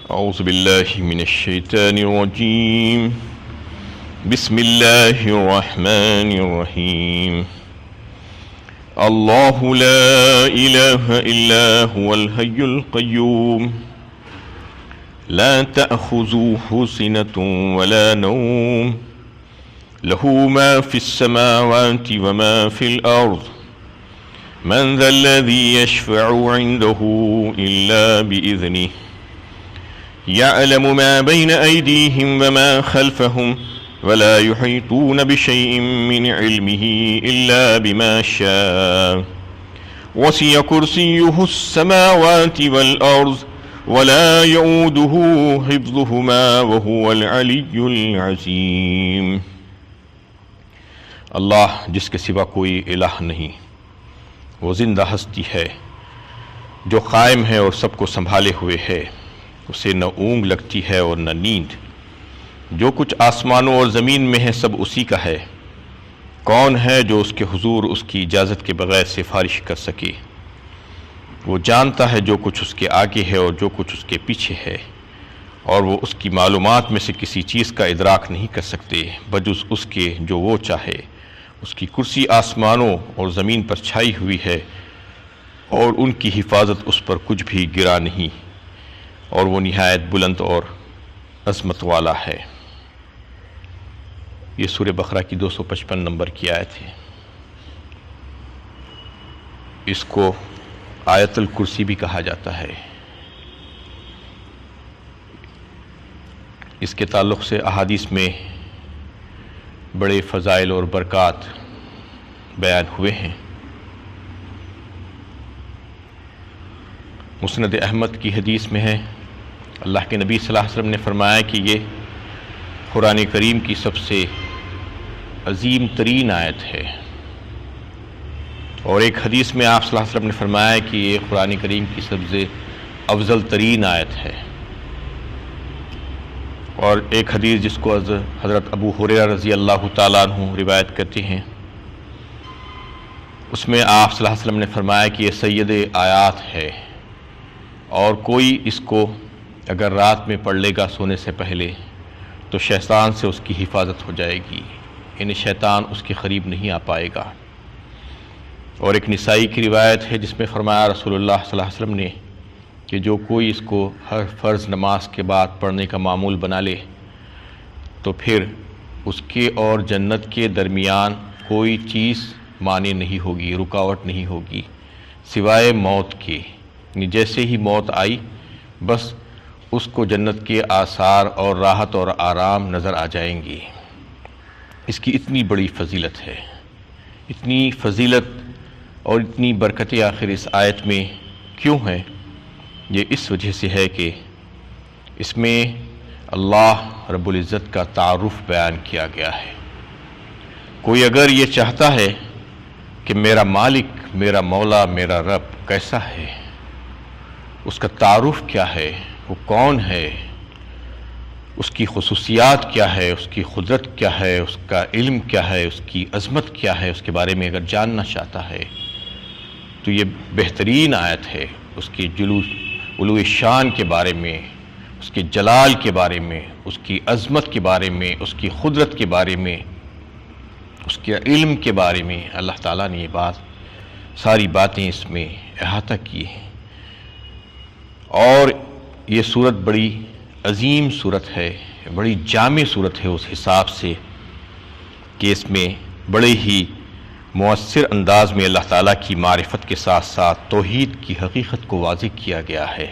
أعوذ بالله من الشيطان الرجيم. بسم الله الرحمن الرحيم. الله لا إله إلا هو الحي القيوم لا تأخذه سنة ولا نوم له ما في السماوات وما في الأرض من ذا الذي يشفع عنده إلا بإذنه يعلم ما بين أيديهم وما خلفهم ولا يحيطون بشيء من علمه إلا بما شاء وسع كرسيه السماوات والأرض ولا يؤوده حفظهما وهو العلي العظيم. اللہ جس کے سوا کوئی الہ نہیں، وہ زندہ ہستی ہے جو قائم ہے اور سب کو سنبھالے ہوئے ہے. اسے نہ اونگ لگتی ہے اور نہ نیند. جو کچھ آسمانوں اور زمین میں ہے سب اسی کا ہے. کون ہے جو اس کے حضور اس کی اجازت کے بغیر سفارش کر سکے؟ وہ جانتا ہے جو کچھ اس کے آگے ہے اور جو کچھ اس کے پیچھے ہے، اور وہ اس کی معلومات میں سے کسی چیز کا ادراک نہیں کر سکتے بجز اس کے جو وہ چاہے. اس کی کرسی آسمانوں اور زمین پر چھائی ہوئی ہے اور ان کی حفاظت اس پر کچھ بھی گرا نہیں، اور وہ نہایت بلند اور عظمت والا ہے. یہ سورہ بقرہ کی 255 نمبر کی آیت ہے. اس کو آیت الکرسی بھی کہا جاتا ہے. اس کے تعلق سے احادیث میں بڑے فضائل اور برکات بیان ہوئے ہیں. مسند احمد کی حدیث میں ہے، اللہ کے نبی صلی اللہ علیہ وسلم نے فرمایا کہ یہ قرآن کریم کی سب سے عظیم ترین آیت ہے. اور ایک حدیث میں آپ صلی اللہ علیہ وسلم نے فرمایا کہ یہ قرآن کریم کی سب سے افضل ترین آیت ہے. اور ایک حدیث جس کو حضرت ابو ہریرہ رضی اللہ تعالیٰ عنہ روایت کرتے ہیں، اس میں آپ صلی اللہ علیہ وسلم نے فرمایا کہ یہ سید آیات ہے، اور کوئی اس کو اگر رات میں پڑھ لے گا سونے سے پہلے تو شیطان سے اس کی حفاظت ہو جائے گی، یعنی شیطان اس کے قریب نہیں آ پائے گا. اور ایک نسائی کی روایت ہے جس میں فرمایا رسول اللہ صلی اللہ علیہ وسلم نے کہ جو کوئی اس کو ہر فرض نماز کے بعد پڑھنے کا معمول بنا لے تو پھر اس کے اور جنت کے درمیان کوئی چیز مانع نہیں ہوگی، رکاوٹ نہیں ہوگی سوائے موت کے. یعنی جیسے ہی موت آئی بس اس کو جنت کے آثار اور راحت اور آرام نظر آ جائیں گی. اس کی اتنی بڑی فضیلت ہے، اتنی فضیلت اور اتنی برکتیں آخر اس آیت میں کیوں ہیں؟ یہ اس وجہ سے ہے کہ اس میں اللہ رب العزت کا تعارف بیان کیا گیا ہے. کوئی اگر یہ چاہتا ہے کہ میرا مالک، میرا مولا، میرا رب کیسا ہے، اس کا تعارف کیا ہے، وہ کون ہے، اس کی خصوصیات کیا ہے، اس کی قدرت کیا ہے، اس کا علم کیا ہے، اس کی عظمت کیا ہے، اس کے بارے میں اگر جاننا چاہتا ہے تو یہ بہترین آیت ہے. اس کی علو شان کے بارے میں، اس کے جلال کے بارے میں، اس کی عظمت کے بارے میں، اس کی قدرت کے بارے میں، اس کے علم کے بارے میں اللہ تعالیٰ نے یہ ساری باتیں اس میں احاطہ کی ہیں. اور یہ صورت بڑی عظیم صورت ہے، بڑی جامع صورت ہے اس حساب سے کہ اس میں بڑے ہی مؤثر انداز میں اللہ تعالیٰ کی معرفت کے ساتھ ساتھ توحید کی حقیقت کو واضح کیا گیا ہے.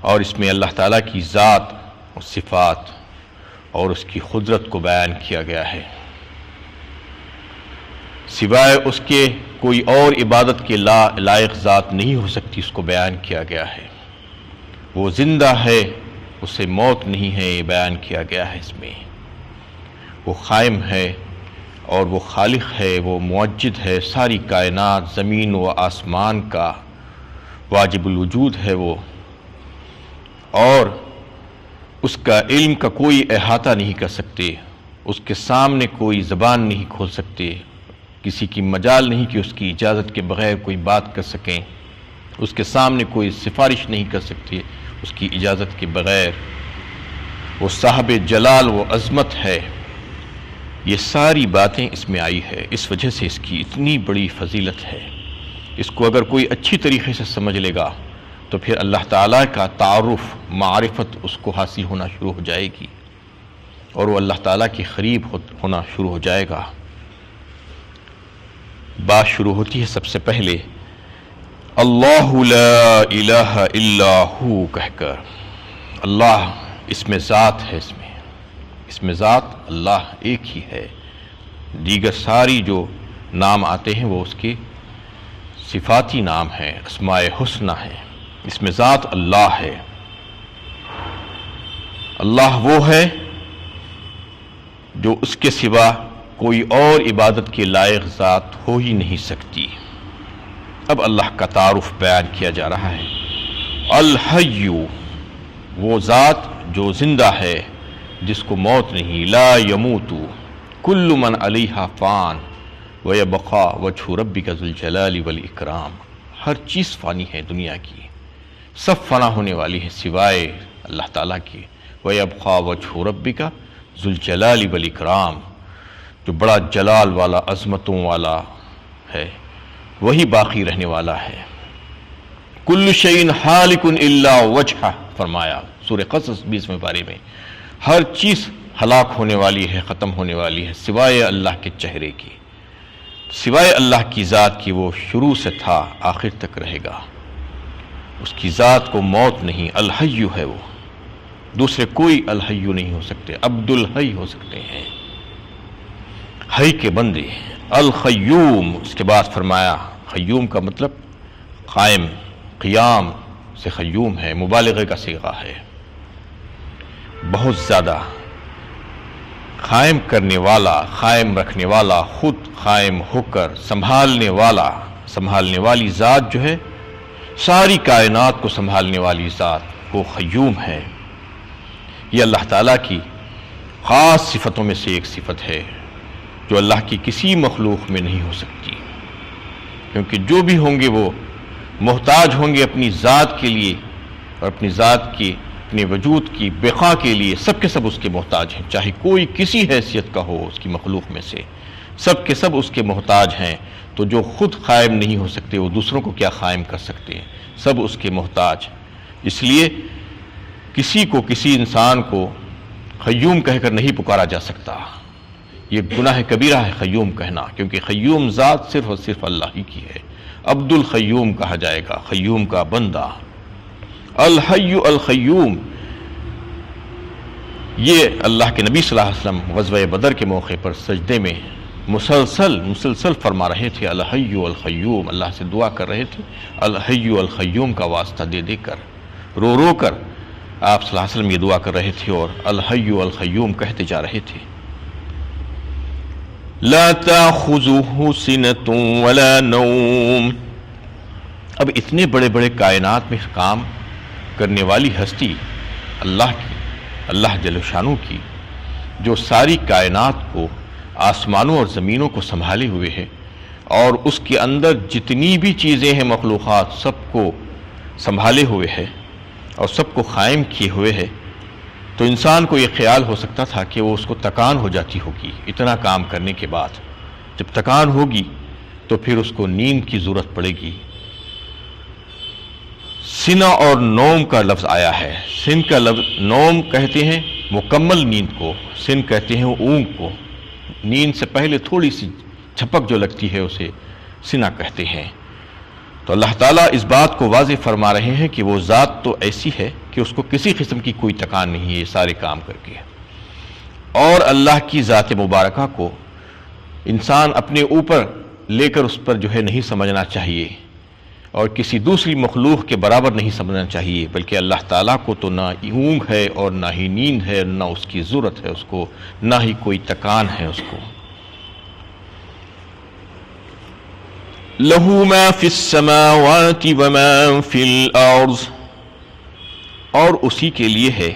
اور اس میں اللہ تعالیٰ کی ذات اور صفات اور اس کی قدرت کو بیان کیا گیا ہے. سوائے اس کے کوئی اور عبادت کے لائق ذات نہیں ہو سکتی، اس کو بیان کیا گیا ہے. وہ زندہ ہے، اسے موت نہیں ہے، یہ بیان کیا گیا ہے. اس میں وہ قائم ہے اور وہ خالق ہے، وہ موجد ہے، ساری کائنات زمین و آسمان کا واجب الوجود ہے وہ، اور اس کا علم کا کوئی احاطہ نہیں کر سکتے. اس کے سامنے کوئی زبان نہیں کھول سکتے، کسی کی مجال نہیں کہ اس کی اجازت کے بغیر کوئی بات کر سکیں. اس کے سامنے کوئی سفارش نہیں کر سکتے، اس کی اجازت کے بغیر، وہ صاحب جلال و عظمت ہے۔ یہ ساری باتیں اس میں آئی ہے، اس وجہ سے اس کی اتنی بڑی فضیلت ہے۔ اس کو اگر کوئی اچھی طریقے سے سمجھ لے گا تو پھر اللہ تعالیٰ کا تعارف، معرفت اس کو حاصل ہونا شروع ہو جائے گی، اور وہ اللہ تعالیٰ کے قریب ہونا شروع ہو جائے گا۔ بات شروع ہوتی ہے سب سے پہلے اللہ لا الہ الا ہو کہہ کر۔ اللہ اس میں ذات ہے، اس میں ذات اللہ ایک ہی ہے۔ دیگر ساری جو نام آتے ہیں وہ اس کے صفاتی نام ہیں، اسماء حسنہ ہیں۔ اس میں ذات اللہ ہے۔ اللہ وہ ہے جو اس کے سوا کوئی اور عبادت کے لائق ذات ہو ہی نہیں سکتی۔ اب اللہ کا تعارف بیان کیا جا رہا ہے۔ الحی، وہ ذات جو زندہ ہے، جس کو موت نہیں، لا یموت کل من علیہا فان ویبقا وجہ ربک ذو الجلال والاکرام۔ ہر چیز فانی ہے دنیا کی، سب فنا ہونے والی ہے سوائے اللہ تعالیٰ کی۔ ویبقا وجہ ربک ذو الجلال والاکرام، جو بڑا جلال والا، عظمتوں والا ہے، وہی باقی رہنے والا ہے۔ کل شیء ہالک الا وجہہ، فرمایا سورہ قصص 20ویں پارے میں، ہر چیز ہلاک ہونے والی ہے، ختم ہونے والی ہے سوائے اللہ کے چہرے کی، سوائے اللہ کی ذات کی۔ وہ شروع سے تھا، آخر تک رہے گا، اس کی ذات کو موت نہیں۔ الحی ہے وہ، دوسرے کوئی الحی نہیں ہو سکتے، عبد الحی ہو سکتے ہیں، حی کے بندے۔ القیوم، اس کے بعد فرمایا قیوم کا مطلب قائم، قیام سے قیوم ہے، مبالغے کا صیغہ ہے، بہت زیادہ قائم کرنے والا، قائم رکھنے والا، خود قائم ہو کر سنبھالنے والا، سنبھالنے والی ذات جو ہے، ساری کائنات کو سنبھالنے والی ذات، وہ قیوم ہے۔ یہ اللہ تعالیٰ کی خاص صفتوں میں سے ایک صفت ہے جو اللہ کی کسی مخلوق میں نہیں ہو سکتی، کیونکہ جو بھی ہوں گے وہ محتاج ہوں گے اپنی ذات کے لیے، اور اپنی ذات کی، اپنے وجود کی بقا کے لیے سب کے سب اس کے محتاج ہیں، چاہے کوئی کسی حیثیت کا ہو اس کی مخلوق میں سے، سب کے سب اس کے محتاج ہیں۔ تو جو خود قائم نہیں ہو سکتے وہ دوسروں کو کیا قائم کر سکتے ہیں، سب اس کے محتاج۔ اس لیے کسی کو، کسی انسان کو قیوم کہہ کر نہیں پکارا جا سکتا، یہ گناہ کبیرہ ہے قیوم کہنا، کیونکہ قیوم ذات صرف اور صرف اللہ ہی کی ہے۔ عبد القیوم کہا جائے گا، قیوم کا بندہ۔ الحی القیوم، یہ اللہ کے نبی صلی اللہ علیہ وسلم غزوہ بدر کے موقع پر سجدے میں مسلسل فرما رہے تھے، الحی القیوم، اللہ سے دعا کر رہے تھے، الحی القیوم کا واسطہ دے دے کر، رو رو کر آپ صلی اللہ علیہ وسلم یہ دعا کر رہے تھے اور الحی القیوم کہتے جا رہے تھے۔ لا تأخذه سنة ولا نوم۔ اب اتنے بڑے بڑے کائنات میں کام کرنے والی ہستی اللہ کی، اللہ جل شانہ کی، جو ساری کائنات کو، آسمانوں اور زمینوں کو سنبھالے ہوئے ہے، اور اس کے اندر جتنی بھی چیزیں ہیں، مخلوقات، سب کو سنبھالے ہوئے ہے اور سب کو قائم کیے ہوئے ہے، تو انسان کو یہ خیال ہو سکتا تھا کہ وہ اس کو تکان ہو جاتی ہوگی اتنا کام کرنے کے بعد۔ جب تکان ہوگی تو پھر اس کو نیند کی ضرورت پڑے گی۔ سنا اور نوم کا لفظ آیا ہے۔ سن کا لفظ، نوم کہتے ہیں مکمل نیند کو، سن کہتے ہیں اونگ کو، نیند سے پہلے تھوڑی سی جھپک جو لگتی ہے اسے سنا کہتے ہیں۔ تو اللہ تعالیٰ اس بات کو واضح فرما رہے ہیں کہ وہ ذات تو ایسی ہے کہ اس کو کسی قسم کی کوئی تکان نہیں ہے یہ سارے کام کر کے، اور اللہ کی ذات مبارکہ کو انسان اپنے اوپر لے کر اس پر جو ہے نہیں سمجھنا چاہیے، اور کسی دوسری مخلوق کے برابر نہیں سمجھنا چاہیے، بلکہ اللہ تعالیٰ کو تو نہ اونگ ہے اور نہ ہی نیند ہے، نہ اس کی ضرورت ہے اس کو، نہ ہی کوئی تکان ہے اس کو۔ لَهُ مَا فِي السَّمَاوَاتِ وَمَا فِي الْأَرْضِ، اور اسی کے لیے ہے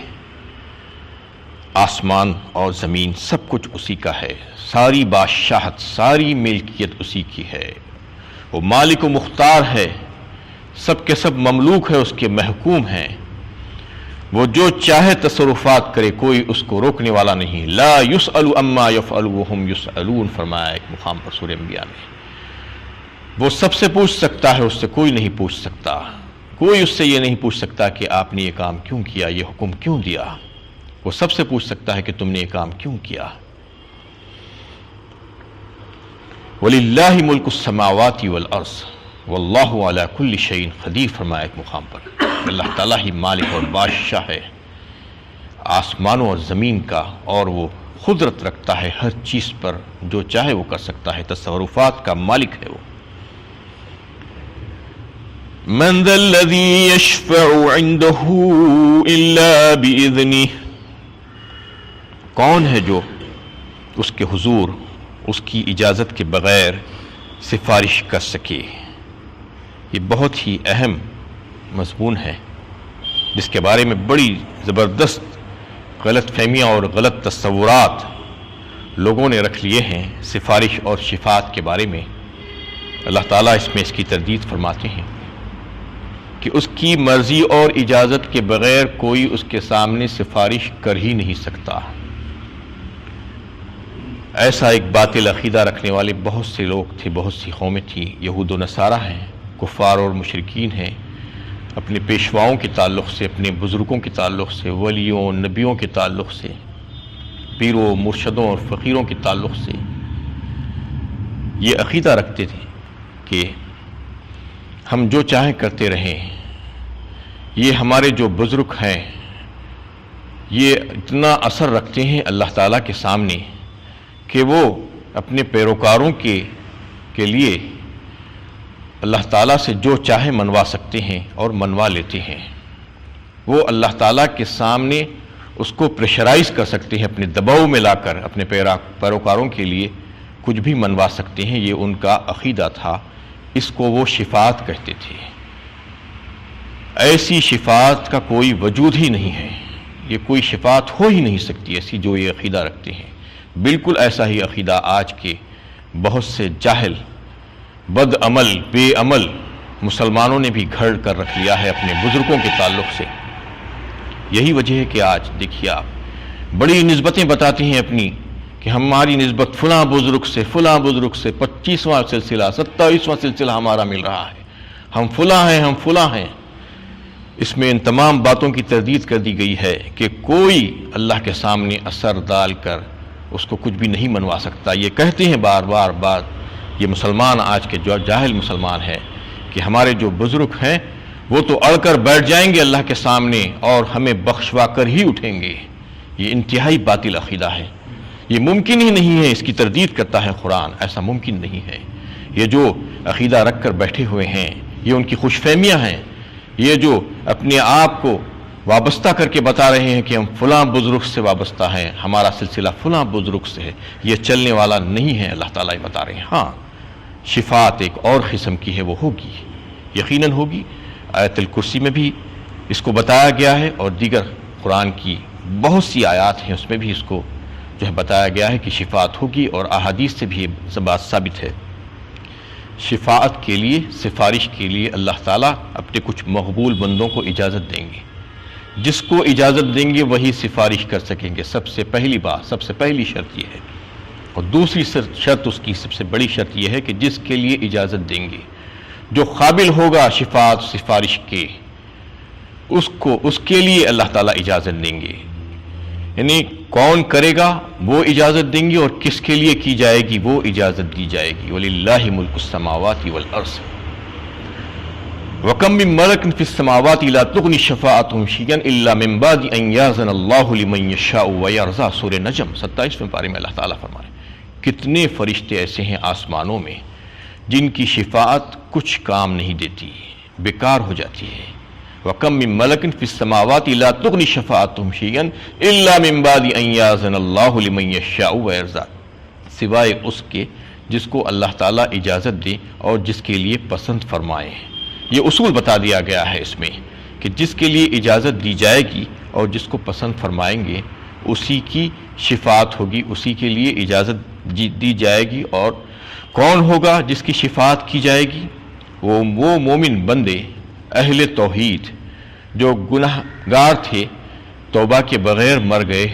آسمان اور زمین، سب کچھ اسی کا ہے، ساری بادشاہت، ساری ملکیت اسی کی ہے، وہ مالک و مختار ہے، سب کے سب مملوک ہے، اس کے محکوم ہیں۔ وہ جو چاہے تصرفات کرے، کوئی اس کو روکنے والا نہیں. لا یسأل عما یفعل وہم یسألون فرمایا ایک مقام پر سورہ انبیاء میں. وہ سب سے پوچھ سکتا ہے، اس سے کوئی نہیں پوچھ سکتا. کوئی اس سے یہ نہیں پوچھ سکتا کہ آپ نے یہ کام کیوں کیا، یہ حکم کیوں دیا. وہ سب سے پوچھ سکتا ہے کہ تم نے یہ کام کیوں کیا. وَلِلَّهِ مُلْكُ السَّمَاوَاتِ وَالْأَرْضِ وَاللَّهُ عَلَى كُلِّ شَيْءٍ قَدِيرٌ فرمایا ایک مقام پر. اللہ تعالیٰ ہی مالک اور بادشاہ ہے آسمانوں اور زمین کا، اور وہ قدرت رکھتا ہے ہر چیز پر، جو چاہے وہ کر سکتا ہے، تصرفات کا مالک ہے وہ. من ذا الذی یشفع عنده الا باذنہ، کون ہے جو اس کے حضور اس کی اجازت کے بغیر سفارش کر سکے. یہ بہت ہی اہم مضمون ہے جس کے بارے میں بڑی زبردست غلط فہمیاں اور غلط تصورات لوگوں نے رکھ لیے ہیں سفارش اور شفاعت کے بارے میں. اللہ تعالیٰ اس میں اس کی تردید فرماتے ہیں کہ اس کی مرضی اور اجازت کے بغیر کوئی اس کے سامنے سفارش کر ہی نہیں سکتا. ایسا ایک باطل عقیدہ رکھنے والے بہت سے لوگ تھے، بہت سی قومیں تھیں. یہود و نصارہ ہیں، کفار اور مشرکین ہیں. اپنے پیشواؤں کے تعلق سے، اپنے بزرگوں کے تعلق سے، ولیوں نبیوں کے تعلق سے، پیروں مرشدوں اور فقیروں کے تعلق سے یہ عقیدہ رکھتے تھے کہ ہم جو چاہیں کرتے رہیں. یہ ہمارے جو بزرگ ہیں یہ اتنا اثر رکھتے ہیں اللہ تعالیٰ کے سامنے کہ وہ اپنے پیروکاروں کے لیے اللہ تعالیٰ سے جو چاہے منوا سکتے ہیں اور منوا لیتے ہیں. وہ اللہ تعالیٰ کے سامنے اس کو پریشرائز کر سکتے ہیں، اپنے دباؤ میں لا کر اپنے پیروکاروں کے لیے کچھ بھی منوا سکتے ہیں. یہ ان کا عقیدہ تھا. اس کو وہ شفاعت کہتے تھے. ایسی شفاعت کا کوئی وجود ہی نہیں ہے. یہ کوئی شفاعت ہو ہی نہیں سکتی ایسی جو یہ عقیدہ رکھتے ہیں. بالکل ایسا ہی عقیدہ آج کے بہت سے جاہل، بد عمل، بے عمل مسلمانوں نے بھی گھڑ کر رکھ لیا ہے اپنے بزرگوں کے تعلق سے. یہی وجہ ہے کہ آج دیکھیے آپ بڑی نسبتیں بتاتے ہیں اپنی کہ ہماری نسبت فلاں بزرگ سے 25واں سلسلہ 27واں سلسلہ ہمارا مل رہا ہے، ہم فلاں ہیں. اس میں ان تمام باتوں کی تردید کر دی گئی ہے کہ کوئی اللہ کے سامنے اثر ڈال کر اس کو کچھ بھی نہیں منوا سکتا. یہ کہتے ہیں بار بار یہ مسلمان آج کے جو جاہل مسلمان ہیں کہ ہمارے جو بزرگ ہیں وہ تو اڑ کر بیٹھ جائیں گے اللہ کے سامنے اور ہمیں بخشوا کر ہی اٹھیں گے. یہ انتہائی باطل عقیدہ ہے. یہ ممکن ہی نہیں ہے. اس کی تردید کرتا ہے قرآن. ایسا ممکن نہیں ہے. یہ جو عقیدہ رکھ کر بیٹھے ہوئے ہیں یہ ان کی خوش فہمیاں ہیں. یہ جو اپنے آپ کو وابستہ کر کے بتا رہے ہیں کہ ہم فلاں بزرگ سے وابستہ ہیں، ہمارا سلسلہ فلاں بزرگ سے ہے، یہ چلنے والا نہیں ہے. اللہ تعالیٰ یہ بتا رہے ہیں. ہاں شفاعت ایک اور قسم کی ہے، وہ ہوگی، یقیناً ہوگی. آیت الکرسی میں بھی اس کو بتایا گیا ہے اور دیگر قرآن کی بہت سی آیات ہیں اس میں بھی اس کو جو ہے بتایا گیا ہے کہ شفاعت ہوگی. اور احادیث سے بھی یہ بات ثابت ہے. شفاعت کے لیے، سفارش کے لیے اللہ تعالیٰ اپنے کچھ مقبول بندوں کو اجازت دیں گے. جس کو اجازت دیں گے وہی سفارش کر سکیں گے. سب سے پہلی شرط یہ ہے. اور دوسری شرط، اس کی سب سے بڑی شرط یہ ہے کہ جس کے لیے اجازت دیں گے، جو قابل ہوگا شفاعت سفارش کے، اس کے لیے اللہ تعالیٰ اجازت دیں گے. یعنی کون کرے گا وہ اجازت دیں گے، اور کس کے لیے کی جائے گی وہ اجازت دی جائے گی. وَلِلَّهِ مُلْكُ السَّمَاوَاتِ وَالْأَرْضِ وَكَمْ مِن مَلَكٍ فِي السَّمَاوَاتِ لَا تُغْنِ شَفَاعَتُهُمْ شَيْئًا إِلَّا مِن بَعْدِ أَن يَأْذَنَ اللَّهُ لِمَن يَشَاءُ وَيَرْضَىٰ. سورہ نجم 27ویں پارے میں اللہ تعالیٰ فرمائے کتنے فرشتے ایسے ہیں آسمانوں میں جن کی شفاعت کچھ کام نہیں دیتی، بیکار ہو جاتی ہے. وَكَمْ مِن مَلَكٍ فِي السَّمَاوَاتِ لَا تُغْنِ شَفَاعَتُهُمْ شَيْئًا إِلَّا مِن بَعْدِ أَن يَأْذَنَ اللَّهُ لِمَن يَشَاءُ وَيَرْضَىٰ. سوائے اس کے جس کو اللہ تعالیٰ اجازت دے اور جس کے لیے پسند فرمائے. یہ اصول بتا دیا گیا ہے اس میں کہ جس کے لیے اجازت دی جائے گی اور جس کو پسند فرمائیں گے اسی کی شفاعت ہوگی، اسی کے لیے اجازت دی جائے گی. اور کون ہوگا جس کی شفاعت کی جائے گی؟ وہ مومن بندے، اہل توحید جو گناہگار تھے توبہ کے بغیر مر گئے،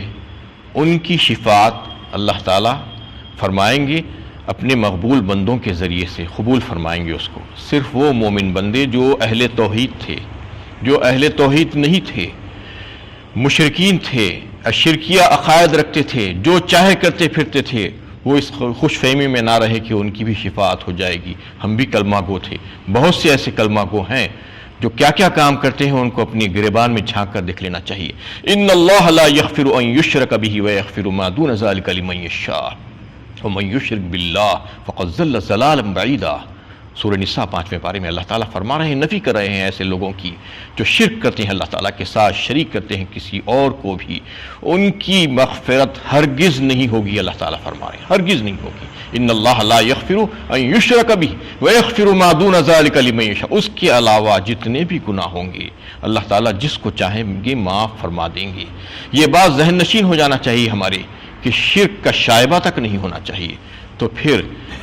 ان کی شفاعت اللہ تعالیٰ فرمائیں گے اپنے مقبول بندوں کے ذریعے سے، قبول فرمائیں گے اس کو۔ صرف وہ مومن بندے جو اہل توحید تھے، جو اہل توحید نہیں تھے، مشرکین تھے، شرکیہ عقائد رکھتے تھے، جو چاہے کرتے پھرتے تھے، وہ اس خوش فہمی میں نہ رہے کہ ان کی بھی شفاعت ہو جائے گی۔ ہم بھی کلمہ گو تھے، بہت سے ایسے کلمہ گو ہیں جو کیا کیا کام کرتے ہیں، ان کو اپنی گریبان میں جھانک کر دیکھ لینا چاہیے۔ ان اللہ لا یغفر ان یشرک بہ ویغفر ما دون ذلک لمن یشاء ومن یشرک باللہ فقد ضل ضلالا بعیدا۔ سورہ نساء 5ویں پارے میں اللہ تعالیٰ فرما رہے ہیں، نفی کر رہے ہیں ایسے لوگوں کی جو شرک کرتے ہیں، اللہ تعالیٰ کے ساتھ شریک کرتے ہیں کسی اور کو بھی، ان کی مغفرت ہرگز نہیں ہوگی۔ اللہ تعالیٰ فرما رہے ہیں ہرگز نہیں ہوگی۔ ان اللہ لا یغفر ان یشرک بہ ویغفر ما دون ذلک لمن یشاء، اس کے علاوہ جتنے بھی گناہ ہوں گے اللہ تعالیٰ جس کو چاہیں گے معاف فرما دیں گے۔ یہ بات ذہن نشین ہو جانا چاہیے ہمارے کہ شرک کا شائبہ تک نہیں ہونا چاہیے، تو پھر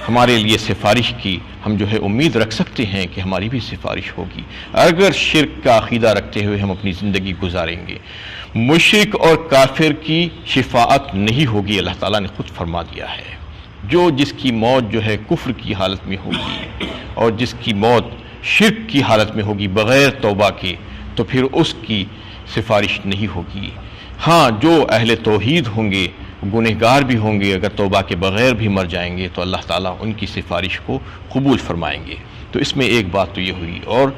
ہمارے لیے سفارش کی ہم جو ہے امید رکھ سکتے ہیں کہ ہماری بھی سفارش ہوگی۔ اگر شرک کا عقیدہ رکھتے ہوئے ہم اپنی زندگی گزاریں گے، مشرک اور کافر کی شفاعت نہیں ہوگی۔ اللہ تعالیٰ نے خود فرما دیا ہے، جس کی موت جو ہے کفر کی حالت میں ہوگی اور جس کی موت شرک کی حالت میں ہوگی بغیر توبہ کے، تو پھر اس کی سفارش نہیں ہوگی۔ ہاں، جو اہل توحید ہوں گے، گنہگار بھی ہوں گے، اگر توبہ کے بغیر بھی مر جائیں گے تو اللہ تعالیٰ ان کی سفارش کو قبول فرمائیں گے۔ تو اس میں ایک بات تو یہ ہوئی، اور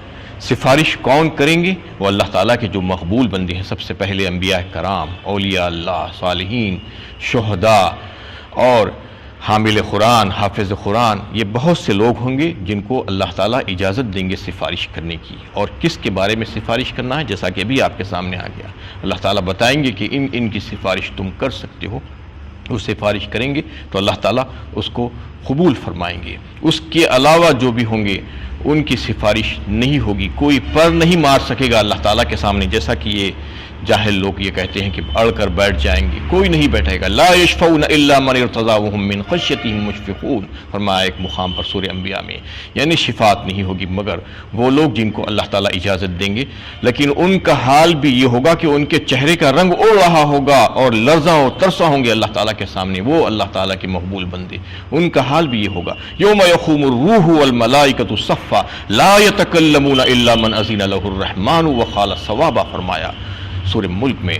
سفارش کون کریں گے؟ وہ اللہ تعالیٰ کے جو مقبول بندے ہیں، سب سے پہلے انبیاء کرام، اولیاء اللہ، صالحین، شہداء اور حامل قرآن، حافظ قرآن، یہ بہت سے لوگ ہوں گے جن کو اللہ تعالیٰ اجازت دیں گے سفارش کرنے کی۔ اور کس کے بارے میں سفارش کرنا ہے، جیسا کہ ابھی آپ کے سامنے آ گیا، اللہ تعالیٰ بتائیں گے کہ ان کی سفارش تم کر سکتے ہو۔ وہ سفارش کریں گے تو اللہ تعالیٰ اس کو قبول فرمائیں گے۔ اس کے علاوہ جو بھی ہوں گے ان کی سفارش نہیں ہوگی، کوئی پر نہیں مار سکے گا اللہ تعالیٰ کے سامنے، جیسا کہ یہ جاہل لوگ یہ کہتے ہیں کہ اڑ کر بیٹھ جائیں گے، کوئی نہیں بیٹھے گا۔ لا یشفعون الا من ارتضی وهم من خشیتہ مشفقون، فرمایا ایک مقام پر سورہ انبیاء میں، یعنی شفاعت نہیں ہوگی مگر وہ لوگ جن کو اللہ تعالیٰ اجازت دیں گے۔ لیکن ان کا حال بھی یہ ہوگا کہ ان کے چہرے کا رنگ اڑ رہا ہوگا اور لرزاں و ترساں ہوں گے اللہ تعالیٰ کے سامنے، وہ اللہ تعالیٰ کے مقبول بندے، ان کا حال بھی یہ ہوگا۔ یوم یقوم الروح والملائکۃ صفا لا یتکلمون الا من اذن له الرحمن وقال صوابا، فرمایا سورہ ملک میں۔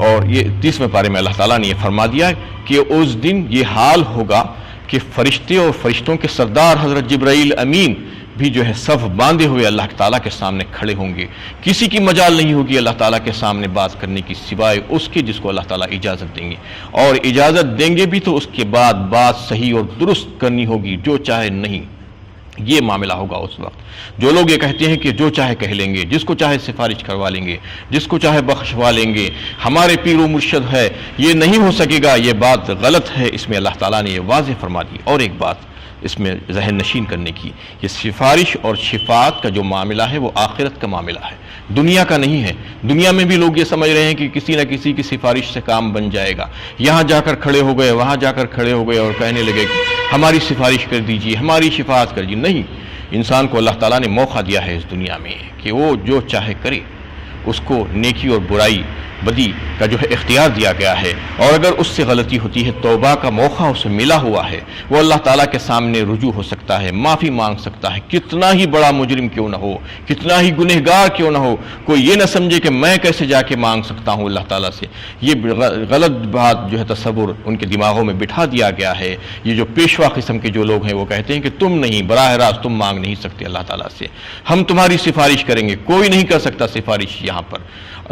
اور یہ 30ویں پارے میں اللہ تعالیٰ نے یہ فرما دیا کہ اس دن یہ حال ہوگا کہ فرشتے اور فرشتوں کے سردار حضرت جبرائیل امین بھی جو ہے صف باندھے ہوئے اللہ تعالیٰ کے سامنے کھڑے ہوں گے۔ کسی کی مجال نہیں ہوگی اللہ تعالیٰ کے سامنے بات کرنے کی سوائے اس کے جس کو اللہ تعالیٰ اجازت دیں گے، اور اجازت دیں گے بھی تو اس کے بعد بات صحیح اور درست کرنی ہوگی، جو چاہے نہیں۔ یہ معاملہ ہوگا اس وقت۔ جو لوگ یہ کہتے ہیں کہ جو چاہے کہہ لیں گے، جس کو چاہے سفارش کروا لیں گے، جس کو چاہے بخشوا لیں گے، ہمارے پیر و مرشد ہے، یہ نہیں ہو سکے گا، یہ بات غلط ہے۔ اس میں اللہ تعالیٰ نے یہ واضح فرما دی۔ اور ایک بات اس میں ذہن نشین کرنے کی، یہ سفارش اور شفاعت کا جو معاملہ ہے وہ آخرت کا معاملہ ہے، دنیا کا نہیں ہے۔ دنیا میں بھی لوگ یہ سمجھ رہے ہیں کہ کسی نہ کسی کی سفارش سے کام بن جائے گا، یہاں جا کر کھڑے ہو گئے، وہاں جا کر کھڑے ہو گئے اور کہنے لگے کہ ہماری سفارش کر دیجیے، ہماری شفاعت کر دیجیے۔ نہیں، انسان کو اللہ تعالیٰ نے موقع دیا ہے اس دنیا میں کہ وہ جو چاہے کرے، اس کو نیکی اور برائی بدی کا جو ہے اختیار دیا گیا ہے، اور اگر اس سے غلطی ہوتی ہے، توبہ کا موقع اسے ملا ہوا ہے، وہ اللہ تعالیٰ کے سامنے رجوع ہو سکتا ہے، معافی مانگ سکتا ہے، کتنا ہی بڑا مجرم کیوں نہ ہو، کتنا ہی گنہگار کیوں نہ ہو۔ کوئی یہ نہ سمجھے کہ میں کیسے جا کے مانگ سکتا ہوں اللہ تعالیٰ سے، یہ غلط بات جو ہے تصور ان کے دماغوں میں بٹھا دیا گیا ہے۔ یہ جو پیشوا قسم کے جو لوگ ہیں وہ کہتے ہیں کہ تم نہیں، براہ راست تم مانگ نہیں سکتے اللہ تعالیٰ سے، ہم تمہاری سفارش کریں گے۔ کوئی نہیں کر سکتا سفارش یہاں پر۔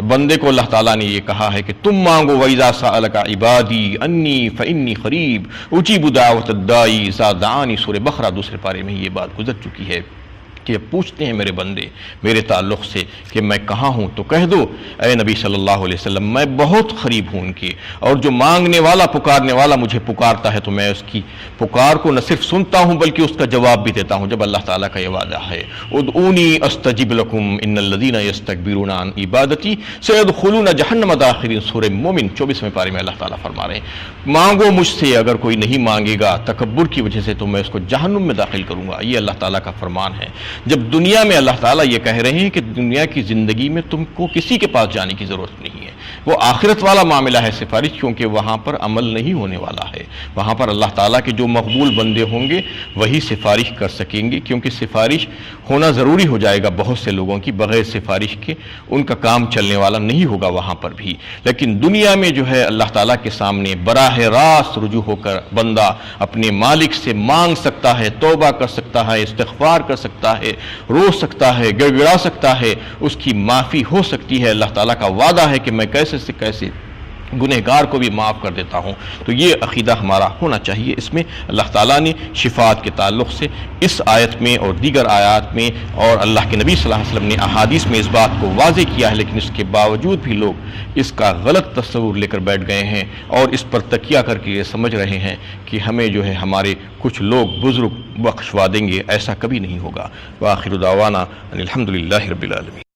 بندے کو اللہ تعالیٰ نے یہ کہا ہے کہ تم مانگو، وَإِذَا سَأَلَكَ عِبَادِي أَنِّي فَإِنِّي قَرِيبٌ أُجِيبُ دَعْوَةَ الدَّاعِي إِذَا دَعَانِ، سورہ بقرہ 2 پارے میں یہ بات گزر چکی ہے کہ پوچھتے ہیں میرے بندے میرے تعلق سے کہ میں کہاں ہوں، تو کہہ دو اے نبی صلی اللہ علیہ وسلم میں بہت قریب ہوں ان کے، اور جو مانگنے والا پکارنے والا مجھے پکارتا ہے تو میں اس کی پکار کو نہ صرف سنتا ہوں بلکہ اس کا جواب بھی دیتا ہوں۔ جب اللہ تعالیٰ کا یہ وعدہ ہے ادعونی استجب لکم ان الذین یستکبرون عن عبادتی سیدخلون جہنم داخرین، سورہ مومن 24ویں پارے میں اللہ تعالیٰ فرما رہے ہیں مانگو مجھ سے، اگر کوئی نہیں مانگے گا تکبر کی وجہ سے تو میں اس کو جہنم میں داخل کروں گا۔ یہ اللہ تعالیٰ کا فرمان ہے۔ جب دنیا میں اللہ تعالیٰ یہ کہہ رہے ہیں کہ دنیا کی زندگی میں تم کو کسی کے پاس جانے کی ضرورت نہیں ہے، ہے۔ وہ آخرت والا معاملہ ہے سفارش، کیونکہ وہاں پر عمل نہیں ہونے والا ہے، وہاں پر اللہ تعالیٰ کے جو مقبول بندے ہوں گے وہی سفارش کر سکیں گے، کیونکہ سفارش ہونا ضروری ہو جائے گا بہت سے لوگوں کی، بغیر سفارش کے ان کا کام چلنے والا نہیں ہوگا وہاں پر بھی۔ لیکن دنیا میں جو ہے اللہ تعالیٰ کے سامنے براہ راست رجوع ہو کر بندہ اپنے مالک سے مانگ سکتا ہے، توبہ کر سکتا ہے، استغفار کر سکتا ہے، رو سکتا ہے، گڑ گڑا سکتا ہے، اس کی معافی ہو سکتی ہے۔ اللہ تعالیٰ کا وعدہ ہے کہ میں کیسے سے کیسے گنہگار کو بھی معاف کر دیتا ہوں۔ تو یہ عقیدہ ہمارا ہونا چاہیے۔ اس میں اللہ تعالیٰ نے شفاعت کے تعلق سے اس آیت میں اور دیگر آیات میں اور اللہ کے نبی صلی اللہ علیہ وسلم نے احادیث میں اس بات کو واضح کیا ہے، لیکن اس کے باوجود بھی لوگ اس کا غلط تصور لے کر بیٹھ گئے ہیں اور اس پر تکیہ کر کے یہ سمجھ رہے ہیں کہ ہمیں جو ہے ہمارے کچھ لوگ بزرگ بخشوا دیں گے۔ ایسا کبھی نہیں ہوگا۔ وآخر دعوانا ان الحمد للہ رب العالمین۔